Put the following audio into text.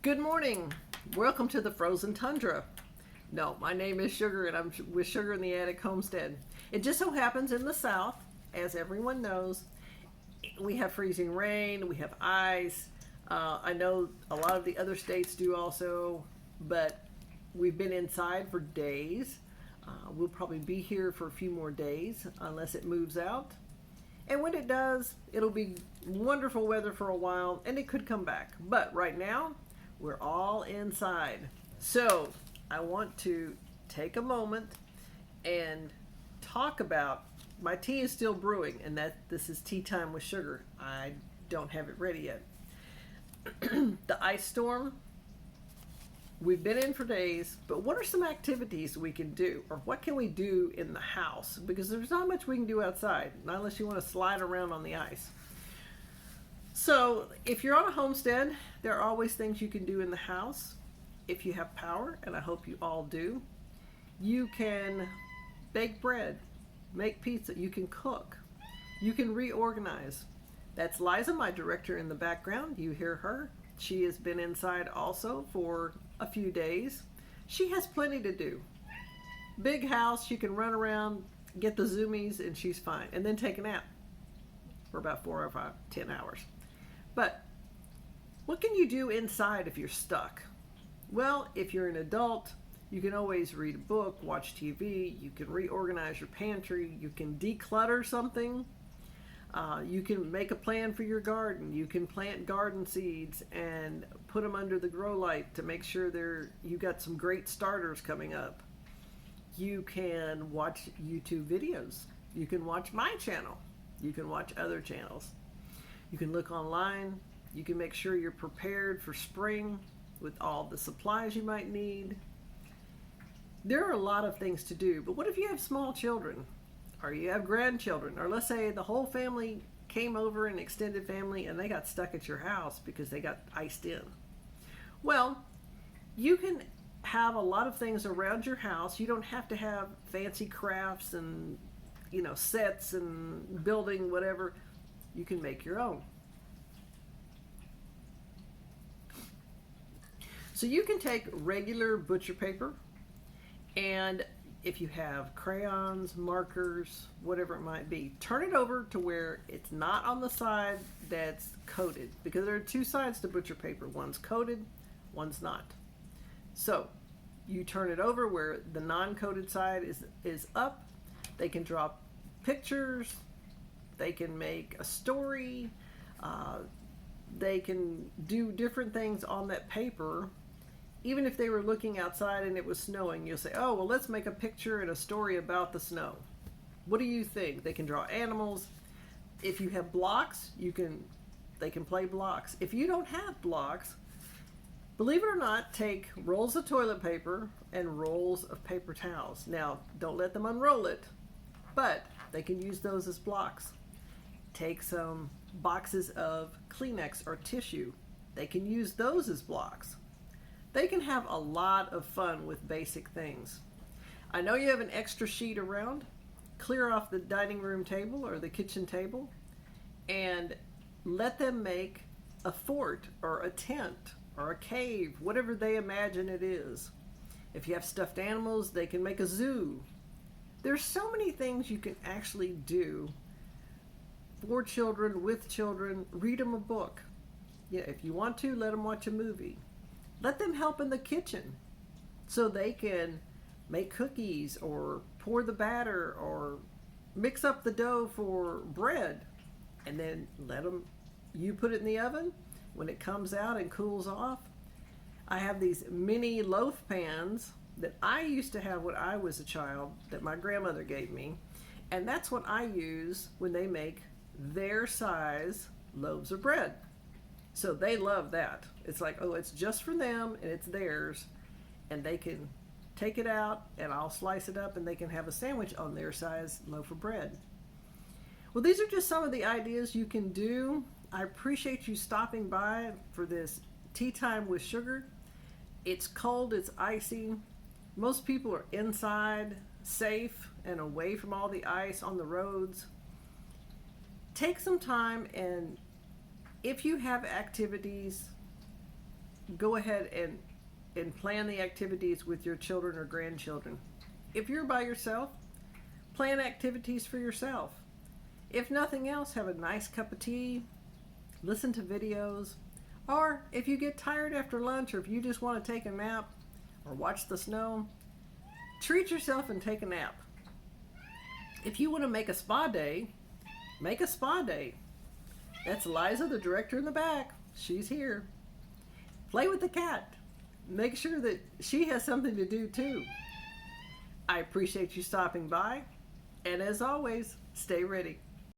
Good morning. Welcome to the frozen tundra. No, my name is Sugar and I'm with Sugar in the Attic Homestead. It just so happens in the South, as everyone knows, we have freezing rain, we have ice. I know a lot of the other states do also, but we've been inside for days. We'll probably be here for a few more days unless it moves out. And when it does, it'll be wonderful weather for a while and it could come back. But right now, we're all inside. So I want to take a moment and talk about, my tea is still brewing, and that this is tea time with Sugar. I don't have it ready yet. The ice storm, we've been in for days, but what are some activities we can do, or what can we do in the house? Because there's not much we can do outside, not unless you want to slide around on the ice. So if you're on a homestead, there are always things you can do in the house. If you have power, and I hope you all do, you can bake bread, make pizza, you can cook, you can reorganize. That's Liza, my director in the background. You hear her. She has been inside also for a few days. She has plenty to do. Big house, she can run around, get the zoomies, and she's fine. And then take a nap for about 4 or 5, 10 hours. But what can you do inside if you're stuck? Well, if you're an adult, you can always read a book, watch TV, you can reorganize your pantry, you can declutter something, you can make a plan for your garden, you can plant garden seeds and put them under the grow light to make sure you got some great starters coming up. You can watch YouTube videos, you can watch my channel, you can watch other channels. You can look online, you can make sure you're prepared for spring with all the supplies you might need. There are a lot of things to do, but what if you have small children, or you have grandchildren, or let's say the whole family came over, an extended family, and they got stuck at your house because they got iced in? Well, you can have a lot of things around your house. You don't have to have fancy crafts and sets and building whatever. You can make your own. So you can take regular butcher paper, and if you have crayons, markers, whatever it might be, turn it over to where it's not on the side that's coated, because there are two sides to butcher paper. One's coated, one's not. So you turn it over where the non-coated side is up. They can draw pictures, they can make a story, they can do different things on that paper. Even if they were looking outside and it was snowing, you'll say, oh, well, let's make a picture and a story about the snow. What do you think? They can draw animals. If you have blocks, they can play blocks. If you don't have blocks, believe it or not, take rolls of toilet paper and rolls of paper towels. Now, don't let them unroll it, but they can use those as blocks. Take some boxes of Kleenex or tissue. They can use those as blocks. They can have a lot of fun with basic things. I know you have an extra sheet around. Clear off the dining room table or the kitchen table and let them make a fort or a tent or a cave, whatever they imagine it is. If you have stuffed animals, they can make a zoo. There's so many things you can actually do for children, with children. Read them a book. If you want to, let them watch a movie. Let them help in the kitchen so they can make cookies or pour the batter or mix up the dough for bread, and then you put it in the oven. When it comes out and cools off, I have these mini loaf pans that I used to have when I was a child that my grandmother gave me, and that's what I use when they make their size loaves of bread. So they love that. It's like, oh, it's just for them and it's theirs, and they can take it out and I'll slice it up and they can have a sandwich on their size loaf of bread. Well, these are just some of the ideas you can do. I appreciate you stopping by for this tea time with Sugar. It's cold, it's icy. Most people are inside, safe and away from all the ice on the roads. Take some time, and if you have activities, go ahead and plan the activities with your children or grandchildren. If you're by yourself, plan activities for yourself. If nothing else, have a nice cup of tea, listen to videos, or if you get tired after lunch or if you just want to take a nap or watch the snow, treat yourself and take a nap. If you want to make a spa day, make a spa day. That's Liza, the director in the back. She's here. Play with the cat. Make sure that she has something to do too. I appreciate you stopping by, and as always, stay ready.